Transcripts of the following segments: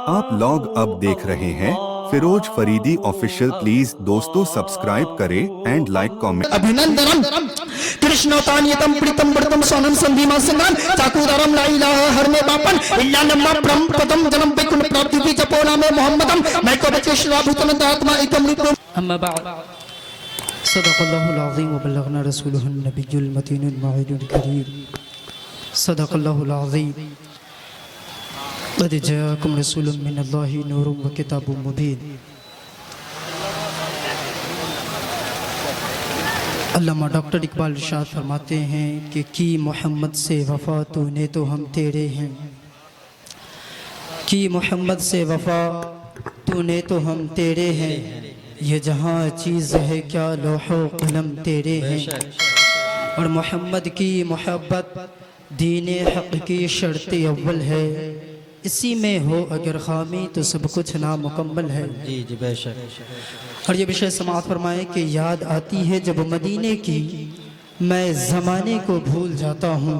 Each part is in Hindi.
आप लोग अब देख रहे हैं फिरोज फरीदी ऑफिशियल। प्लीज दोस्तों सब्सक्राइब करें एंड लाइक कमेंट। अभिनंदनम कृष्णोतान्यतम प्रीतम व्रतम सोनम संधीमा संगान चाकुदारम ला इलाहा हर में बापन इल्ला नम्मा ब्रह्म पदम जन्म वैकुंठ प्राप्ति की जपोना में मोहम्मदम मैं को बचे श्राभूतन आत्मा एकम रूपम। अम्मा बाद सदक़ल्लाहुल अज़ीम व बल्लगना रसूलुहुन नबियुल मतीनुल मौइदुल करीम। सदक़ल्लाहुल अज़ीम क़द जाअकुम रसूलुम मिनल्लाहि नूरुम व किताबुम मुबीन। अल्लामा डॉक्टर इकबाल इरशाद फरमाते हैं कि की मोहम्मद से वफ़ा तूने तो हम तेरे हैं, की मोहम्मद से वफ़ा तूने तो हम तेरे हैं, ये जहाँ चीज़ है क्या लौहो कलम तेरे हैं। और मोहम्मद की मोहब्बत दीन हक़ की शर्त अव्वल है, इसी में हो अगर खामी तो सब कुछ नामुकम्मल है। जी जी बेशक। और ये विषय समाअत फरमाएं कि याद आती है जब मदीने की मैं ज़माने को भूल जाता हूँ।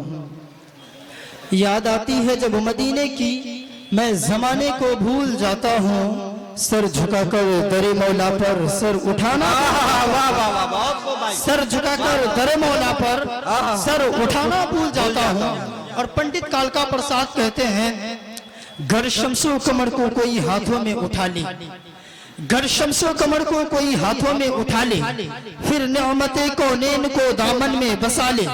याद आती है जब मदीने की मैं ज़माने को भूल जाता हूँ। सर झुकाकर दरे मौला पर सर उठाना, सर झुकाकर दरे मौला पर सर उठाना भूल जाता हूँ। और पंडित कालका प्रसाद कहते हैं घर शमसो कमर को कोई हाथों में उठा ले, घर शमसो कमर को कोई हाथों में उठा ले, फिर नेमते कौनैन को दामन में बसा ले।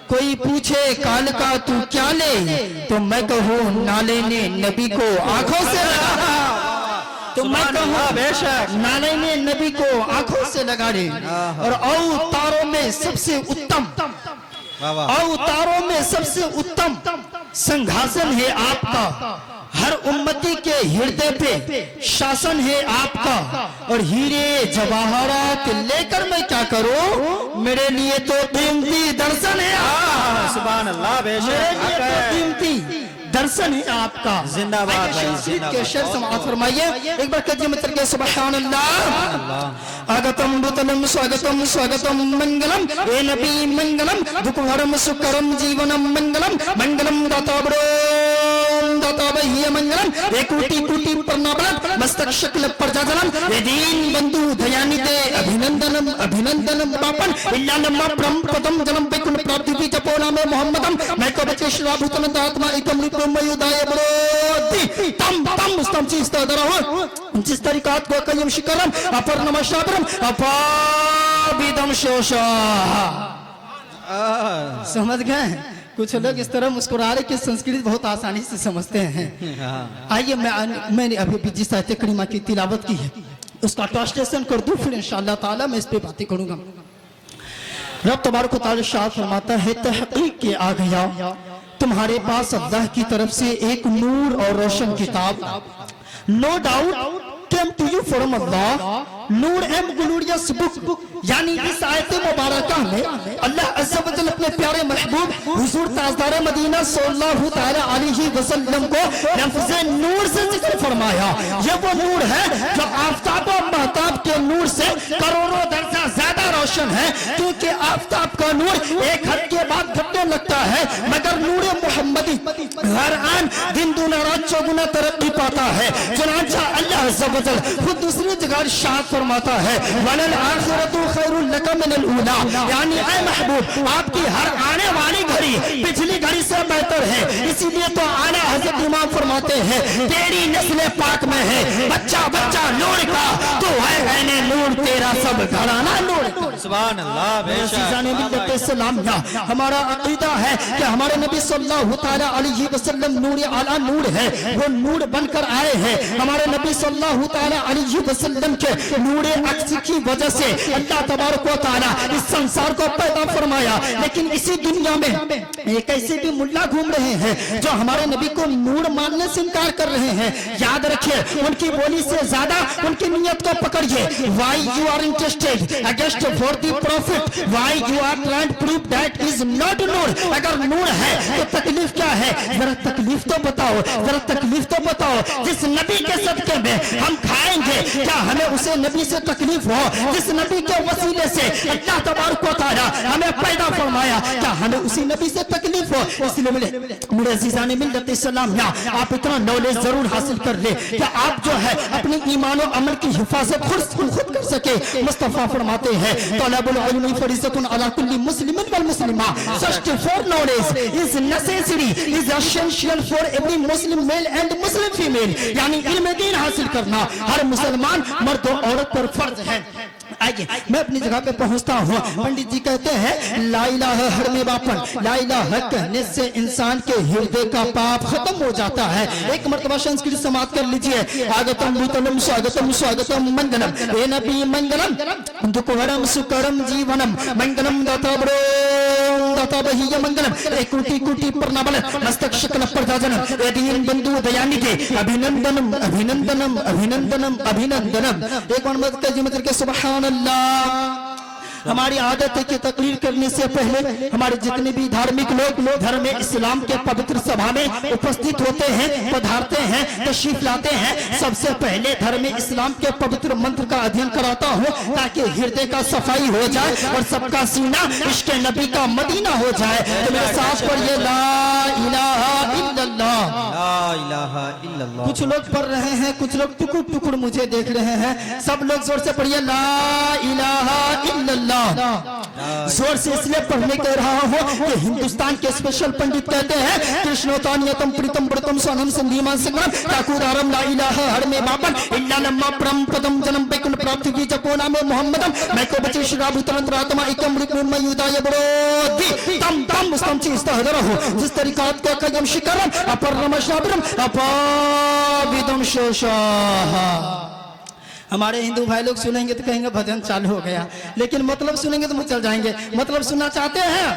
कोई पूछे काल का तू क्या ले, तो मैं कहूँ नाले ने नबी को आंखों से लगा, तो मैं कहूँ बेशक नाले ने नबी को आंखों से लगा ले। और अवतारों में सबसे उत्तम, अवतारों में सबसे उत्तम संघासन है आपका, हर उम्मती के हृदय पे शासन है आपका। और हीरे जवाहरात लेकर मैं क्या करूं, मेरे लिए तो कीमती दर्शन है आपका। सुभान अल्लाह बेशक। कीमती दर्शन है आपका। जिंदाबाद भाई के शेर समाअत फरमाइए एक बार कजिए मित्र के सुभान अल्लाह। आगतम बुतलम स्वागतम स्वागतम मंगलम ए नबी मंगलम दुखहरम सुकरम जीवनम मंगलम मंगलम दाताब्रो दाताबहिय मंगलम एक कोटि कोटि प्रणाम मस्तक शक्ल प्रजाजनम ए दीन बंधु दयानिते अभिनंदनम अभिनंदनम बापन इल्ला नम्मा ब्रह्म पदम जन्म वैकुंठ प्राप्ति की जपोना में मोहम्मदम मैं को बचे श्राभूतन आत्मा एकम रूपम मयुदाय ब्रोति तम तम मुस्तम चीस्ता दरह जिस तरीकात को कयम शिकरम अपर नमशाबरम अपाबिदम शोशा। समझ गए? कुछ लोग इस तरह मुस्कुरा रहे कि संस्कृत बहुत आसानी से समझते हैं। आइए मैंने अभी जिस साहित्य करीमा की तिलावत की है उसका ट्रांसलेशन कर दूं, फिर इंशाअल्लाह ताला मैं इस पे बातें करूंगा। रब तबारक व तआला शाद फरमाता है तहकीक के आ गया तुम्हारे पास अल्लाह की तरफ से एक नूर और रोशन किताब। No doubt came to you from Allah, नूर एम ग्लोरियस बुक। यानी इस आयत मुबारका में अल्लाह अज़्ज़ा व जल अपने प्यारे महबूब हुजूर ताजदार मदीना सल्लल्लाहु तआला अलैहि वसल्लम को लफ्ज़ नूर से जिक्र फरमाया। ये वो नूर है जो आफताब और महताब के नूर से करोड़ों दर्जा ज्यादा रोशन है, क्योंकि आफताब का नूर एक हद के बाद घटने लगता है, मगर नूर मुहम्मदी हर आन दिन दूना रात चौगुना तरक्की पाता है। चुनांचा अल्लाह अज़्ज़ा व जल खुद दूसरी जगह इरशाद फरमाता है वलल आखिरतु खैरुल लका मिनल ऊला। यानी ऐ महबूब आपकी हर आने वाली घड़ी पिछली घड़ी से बेहतर है। इसीलिए तो आला हज़रत इमाम फरमाते हैं तेरी नस्ल पाक में है बच्चा बच्चा नूर का, तो है ऐने नूर तेरा सब घराना नूर। सुभान अल्लाह बेशक। सलाम हमारा अकीदा है कि हमारे नबी सल्लल्लाहु तआला अलैहि वसल्लम नूर आला नूर है, वो नूर बनकर आए हैं। हमारे नबी सल्लल्लाहु तआला अलैहि वसल्लम के नूर अक्स की वजह से अल्लाह तबारक व तआला इस संसार को पैदा फरमाया। लेकिन इसी दुनिया में एक ऐसे भी मुल्ला घूम रहे हैं जो हमारे नबी को नूर मानने से इनकार कर रहे हैं। याद रखिए उनकी बोली से ज्यादा उनकी नियत को पकड़िए। Why you are interested against for the profit why you are trying to prove that is not नूर। अगर नूर है तो तकलीफ क्या है, जरा तकलीफ तो बताओ, जरा तकलीफ तो बताओ। जिस नबी के सदके में हम खाएंगे, क्या हमें उसे नबी से तकलीफ हो? जिस नबी के वसीले से अल्लाह तबारक व तआला हमें पैदा फरमाया, क्या हमें उसी नबी से तकलीफ हो? इसलिए मेरे अज़ीज़ान मिल्लत इस्लाम, आप इतना नॉलेज जरूर हासिल कर ले कि आप जो है अपनी ईमान और अमल की हिफाजत खुद कर सके। मुस्तफा फरमाते हैं तलबुल इल्मी फरीज़तुन अला कुल्ली मुस्लिमिन वल मुस्लिमा। Search for knowledge is necessary, is essential for every Muslim male and Muslim female. यानी इल्म दीन हासिल करना हर मुसलमान मर्द और औरत पर फर्ज है। आइए मैं अपनी जगह पे पहुंचता हूँ। पंडित जी कहते हैं ला इलाहा हर में बापन, ला इलाहा कहने से इंसान के हृदय का पाप खत्म हो जाता है। एक मर्तबा संस्कृत समाप्त कर लीजिए। आगतम भूतलम स्वागतम स्वागतम मंगलम हे नबी मंगलम दुखहरम सुकरम जीवनम मंगलम दाताब्रो दाताबहिय मंगलम कोटि कोटि प्रणामन मस्तक शकल प्रजाजनम यदीन बंधु दयानिधे अभिनंदनम अभिनंदनम अभिनंदनम अभिनंदनम। एक बार मत कीजिए मतलब के सुभान अल्लाह। हमारी आदत है कि तकरीर करने से पहले हमारे जितने भी धार्मिक लोग धर्म इस्लाम के पवित्र सभा में उपस्थित होते हैं, पधारते हैं, तशरीफ लाते हैं, सबसे पहले धर्म इस्लाम के पवित्र मंत्र का अध्ययन कराता हूँ ताकि हृदय का सफाई हो जाए और सबका सीना इश्क़ नबी का मदीना हो जाए। तो मेरे साथ पढ़िए ला इलाहा इल्लल्लाह। ला इलाहा इल्लल्लाह। कुछ लोग पढ़ रहे हैं, कुछ लोग टुकुर टुकुर मुझे देख रहे हैं। सब लोग जोर से पढ़िए ला इलाहा इल्लल्लाह। जोर से इसलिए पढ़ने कह रहा हूँ कि हिंदुस्तान के स्पेशल पंडित कहते हैं कृष्णोतानियतम प्रीतम व्रतम सोनम संधीमान संग्राम ठाकुरारम ला इलाहा हर में बापन इल्ला लम्मा परम पदम जन्म बैकुंठ प्राप्ति की जपोना में मोहम्मदम मैं को बचे श्राभ तुरंत आत्मा एकम रुकम युदाय बरोदी तम तम मुस्तम ची इस्तहदर हो जिस तरीकात के कयम शिकरम अपर रमशाबरम अपाविदम शोशाहा। हमारे हिंदू भाई लोग सुनेंगे तो कहेंगे भजन चालू हो गया, लेकिन मतलब सुनेंगे तो चल जाएंगे। मतलब सुनना चाहते हैं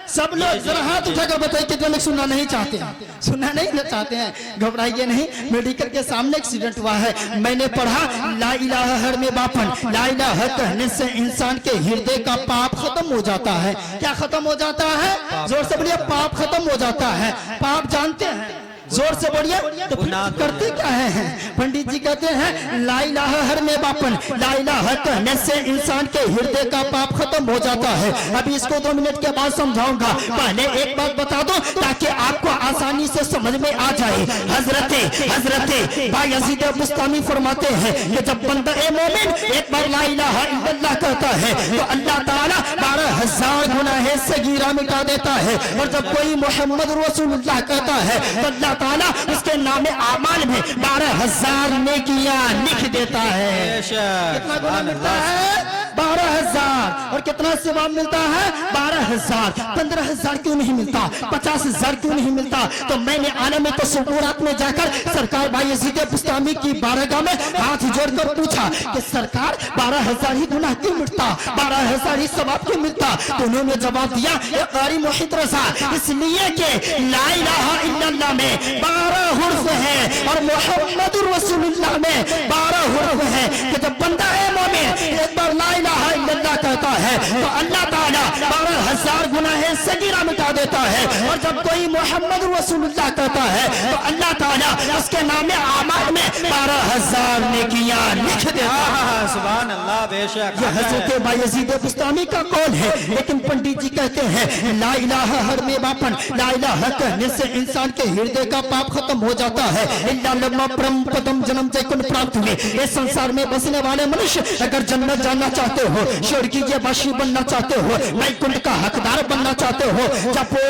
सब लोग? जरा हाथ उठाकर बताइए कितने लोग सुनना नहीं चाहते हैं? सुनना नहीं चाहते हैं, घबराइए नहीं। मेडिकल के सामने एक्सीडेंट हुआ है, मैंने पढ़ा ला इलाहा हर में बापन, ला इलाहा कहने से इंसान के हृदय का पाप खत्म हो जाता है। क्या खत्म हो जाता है? जोर से बोलिए, पाप खत्म हो जाता है। पाप जानते हैं? जोर से बोलिए। तो करते क्या है? पंडित जी कहते हैं ला इलाहा हर में बापन, ला इलाहा कहने से इंसान के हृदय का पाप खत्म हो जाता है। अभी इसको 2 मिनट के बाद समझाऊंगा। पहले एक बात बता दो ताकि आपको आसानी से समझ में आ जाए। हजरते बायजीद बुस्तामी फरमाते हैं कि जब बंदा मोमिन एक बार ला इलाहा इल्लल्लाह कहता है तो अल्लाह ताला 12,000 गुनाह सगीरा मिटा देता है। और जब कोई मोहम्मद रसूलुल्लाह कहता है तो अल्लाह ताला उसके नाम आमाल में 12,000 नेकियां लिख देता है। कितना गुनाह मिलता है? 12,000। और कितना सवाब मिलता है? 12,000। 15,000 क्यों नहीं मिलता? 50,000 क्यों नहीं मिलता? तो मैंने आलम में तसव्वुरात में जाकर सरकार बायजीद बुस्तामी की बारगाह में हाथ जोड़कर पूछा कि सरकार 12,000 ही गुनाह क्यों मिटता, 12,000 ही सवाब क्यों मिलता? तो उन्होंने जवाब दिया कारी मुहित रसा, इसलिए कि ला इलाहा इल्लल्लाह में 12 हुर्फ है और मोहम्मदुर रसूलुल्लाह में 12 हुर्फ है कि जब बंदा है मोमिन एक बार ला इलाहा इल्लल्लाह कहता है तो अल्लाह ताला 12,000 गुनाह सगीरा मिटा देता है। और जब कोई मोहम्मद रसूलुल्लाह कहता है तो अल्लाह ताला उसके नाम आमाल में 12,000 नेकियां लिख देता है। सुभान अल्लाह। बेशक ये हजरत बायजीद बुस्तामी का कौल है। लेकिन पंडित जी कहते हैं ला इलाहा हर में बापन, ला इलाहा कहने से इंसान के हृदय का पाप खत्म हो जाता है। इल्ला लम्मा परम पदम जन्म जैकुंठ प्राप्त हुए। इस संसार में बसने वाले मनुष्य अगर जन्नत जाना चाहते हो, स्वर्ग के वासी बनना चाहते हो, वैकुंठ का हकदार बनना चाहते हो, जपो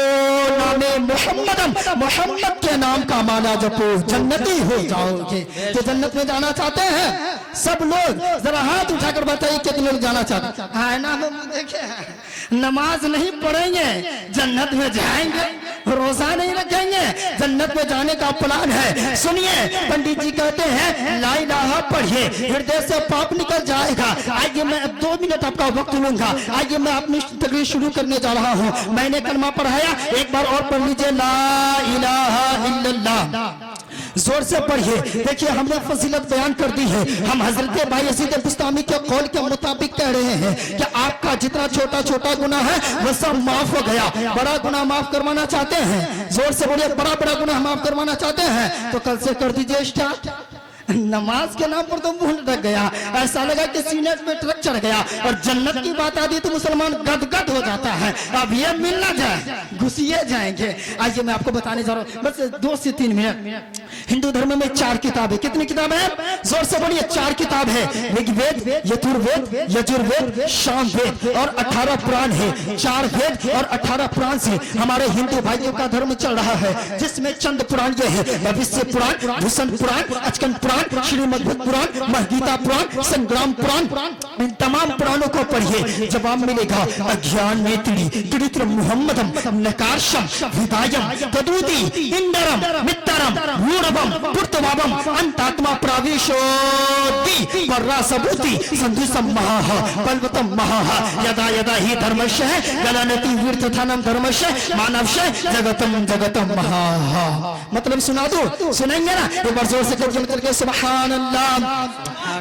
नामे मुहम्मदम, मोहम्मद के नाम का माला जपो, जन्नती हो जाओगे। तो जन्नत में जाना चाहते हैं सब लोग? जरा हाथ उठाकर बताइए कितने लोग जाना चाहते हैं? हाँ ना, देखे नमाज नहीं पढ़ेंगे जन्नत में जाएंगे, रोजा नहीं रखेंगे जन्नत में जाने का प्लान है। सुनिए पंडित जी कहते हैं ला इलाहा पढ़िए, हृदय से पाप निकल जाएगा। आइए मैं 2 मिनट आपका वक्त लूंगा। आइए मैं अपनी तकरीर शुरू करने जा रहा हूँ। मैंने कलमा पढ़ाया, एक बार और पढ़ लीजिए ला इलाहा इल्लल्लाह। जोर से पढ़िए। देखिए हमने फजीलत बयान कर दी है। हम हजरत बायजीद बुस्तामी के कौल के मुताबिक कह रहे हैं कि आपका जितना छोटा छोटा गुनाह है वह सब माफ हो गया। बड़ा गुनाह माफ करवाना चाहते हैं, जोर से बोलिए, बड़ा बड़ा गुनाह माफ करवाना चाहते हैं तो कल से कर दीजिए स्टार्ट। नमाज के नाम पर तो मुंह लटक गया, ऐसा लगा कि सीने पे ट्रक चढ़ गया। और जन्नत की बात आती तो मुसलमान गदगद हो जाता है। अब ये मिल ना जाए घुसिए जाएंगे। आइए मैं आपको बताने जा रहा हूँ, बस 2 से 3 मिनट। हिंदू धर्म में 4 किताब है। कितनी किताब है? जोर से बोलिए, 4 किताब है। ऋग्वेद, यजुर्वेद, यजुर्वेद, सामवेद और 18 पुराण है। 4 वेद और 18 पुराण से हमारे हिंदू भाइयों का धर्म चल रहा है, जिसमें चंद पुराण ये है: भविष्य पुराण, भूषण पुराण, अचकन पुराण, श्रीमद्भागवत पुराण, महगीता पुराण, संग्राम पुराण। इन तमाम पुराणों को पढ़िए, जवाब मिलेगा। अज्ञान नेत्री त्रित्र मुहम्मदम नकारशम विदायम तदूदी इंदरम मित्रम मूढ़वम पुर्तवावम अंतात्मा प्राविशोति पर्रासबूति संधुसम महाः कल्वतम महाः यदा यदा ही धर्मस्य गलनति वीर्थथानम धर्मस्य मानवस्य जगतम जगतम महाः। मतलब सुना दो, सुनेंगे ना? एक बार जोर से करके सुभान अल्लाह।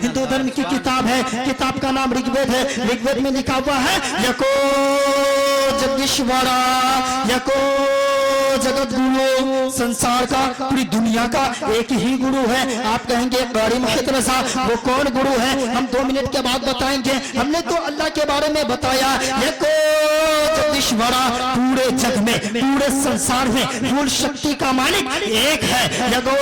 हिंदू धर्म की किताब है, किताब का नाम ऋग्वेद है। ऋग्वेद में लिखा हुआ है यको जगदीश्वरा, यको जगत गुरु। संसार का, पूरी दुनिया का एक ही गुरु है। आप कहेंगे गाड़ी मुहित रसा, वो कौन गुरु है? हम 2 मिनट के बाद बताएंगे। हमने तो अल्लाह के बारे में बताया, यको जगदीश्वरा, पूरे जग में, पूरे संसार में मूल शक्ति का मालिक एक है। यको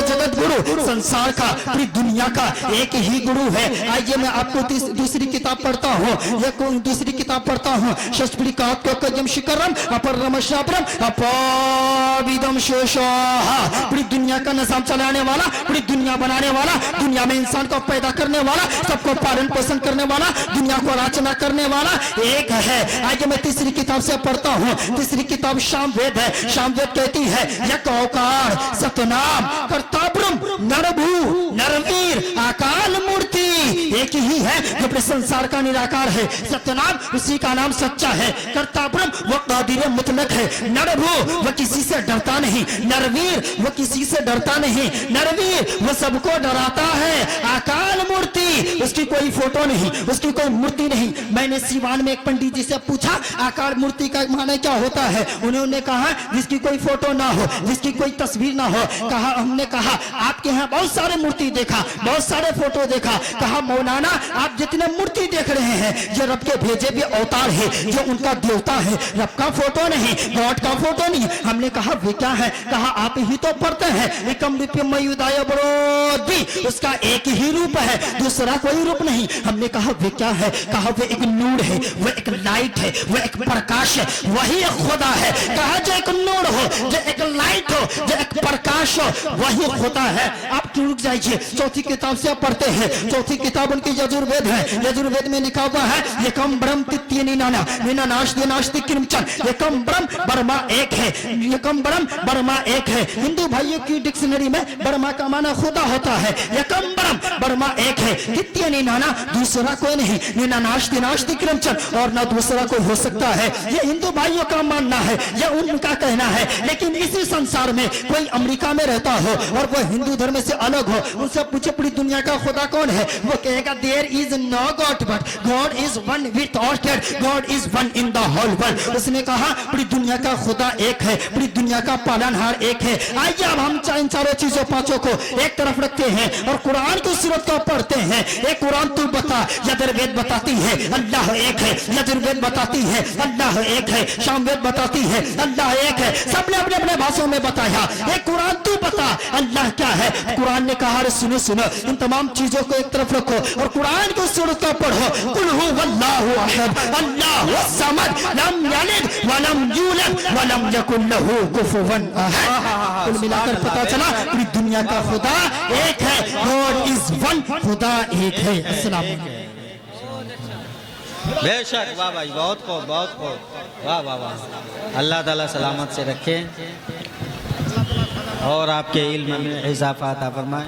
जगत गुरु, संसार का, पूरी दुनिया का एक ही गुरु है। आइए मैं आपको दूसरी किताब पढ़ता हूँ, दूसरी किताब पढ़ता हूँ। शस्त्रिकात्म शिखरम अपर रमशापरम अपाविदम शेषाहा। पूरी दुनिया का निजाम चलाने वाला, पूरी दुनिया बनाने वाला, दुनिया में इंसान को पैदा करने वाला, सबको पालन पोषण करने वाला, दुनिया को रचना करने वाला एक है। आइए मैं तीसरी किताब से पढ़ता हूँ। तीसरी किताब सामवेद है। सामवेद कहती है यक औकार सतनाम कर्ताब्रह्म नरभू नरवीर अकाल मूर्ति एक ही है जो अपने संसार का निराकार है। सत्यनाम, उसी का नाम सच्चा है। कर्ताब्रह्म वो कादिर मुतलक है। नरभू वो किसी से डरता नहीं। नरवीर वो किसी से डरता नहीं। नरवीर वो सबको डराता है। अकाल मूर्ति, उसकी कोई फोटो नहीं, उसकी कोई मूर्ति नहीं। मैंने सिवान में एक पंडित जी से पूछा आकार मूर्ति का माने क्या होता है। उन्होंने कहा जिसकी कोई फोटो ना हो, जिसकी कोई तस्वीर ना हो। कहा, हमने कहा आपके यहाँ बहुत सारे मूर्ति देखा, बहुत सारे फोटो देखा। कहा मौलाना आप जितने मूर्ति देख रहे हैं ये रब के भेजे भी अवतार है, जो उनका देवता है, रब का फोटो नहीं, गॉड का फोटो नहीं। हमने कहा वे क्या है? कहा आप ही तो पढ़ते हैं एकम रूपम मयुदाय बरोधी, उसका एक ही रूप है, दूसरा कोई रूप नहीं। हमने कहा वे क्या है? कहा वे एक नूर है, वो एक लाइट है, वो एक प्रकाश है, वही एक खुदा है। कहा जो एक नूर हो, जो एक लाइट हो, जो एक प्रकाश हो, वही खुदा है। आप रुक जाइए, चौथी किताब से आप पढ़ते हैं। चौथी किताब उनकी यजुर्वेद है। यजुर्वेद में लिखा हुआ है एकम ब्रह्म तित्य निनाना निना नास्ति नास्ति किंचन। एकम ब्रह्म ब्रह्मा एक है। एकम ब्रह्म ब्रह्मा एक है। हिंदू भाइयों की डिक्शनरी में ब्रह्मा का माना खुदा होता है। एकम ब्रह्म ब्रह्मा एक है, तित्य निनाना, दूसरा कोई नहीं। निना नास्ति नास्ति किंचन, और ना दूसरा कोई हो सकता है। ये हिंदू भाइयों का मानना है, ये उनका कहना है। लेकिन इसी संसार में कोई अमेरिका में रहता हो और वो हिंदू धर्म से अलग हो, उनसे पूछे पूरी दुनिया का खुदा कौन है, वो कहेगा there is no God but God is one without God, God is one in the whole world. उसने कहा पूरी दुनिया का खुदा एक है, पूरी दुनिया का पालनहार एक है। आइए अब हम इन चारों चीजों पांचों को एक तरफ रखते हैं और कुरान की सूरत को पढ़ते हैं। एक कुरान तू बता, यजुर्वेद बताती है अल्लाह एक है, यजुर्वेद बताती है अल्लाह एक है, सामवेद बताती है अल्लाह एक है। सबने अपने अपने भाषाओं में बताया। एक कुरान तू बता अल्लाह क्या है। कुरान ने कहा सुनो सुनो, इन तमाम चीजों को एक तरफ रखो और कुरान की सूरत को पढ़ो। कुल हु वल्लाहु अहद अल्लाहु समद लम यलिद व लम यूलद व लम यकुल लहू कुफुवन अहद। कुल मिलाकर पता चला पूरी दुनिया का खुदा एक है, गॉड इज वन, खुदा एक है। अस्सलाम वालेकुम। बेशक, वाह भाई, बहुत खूब, बहुत खूब, वाह वाह वाह। अल्लाह ताला सलामत से रखे और आपके इल्म में इजाफा अता फरमाए।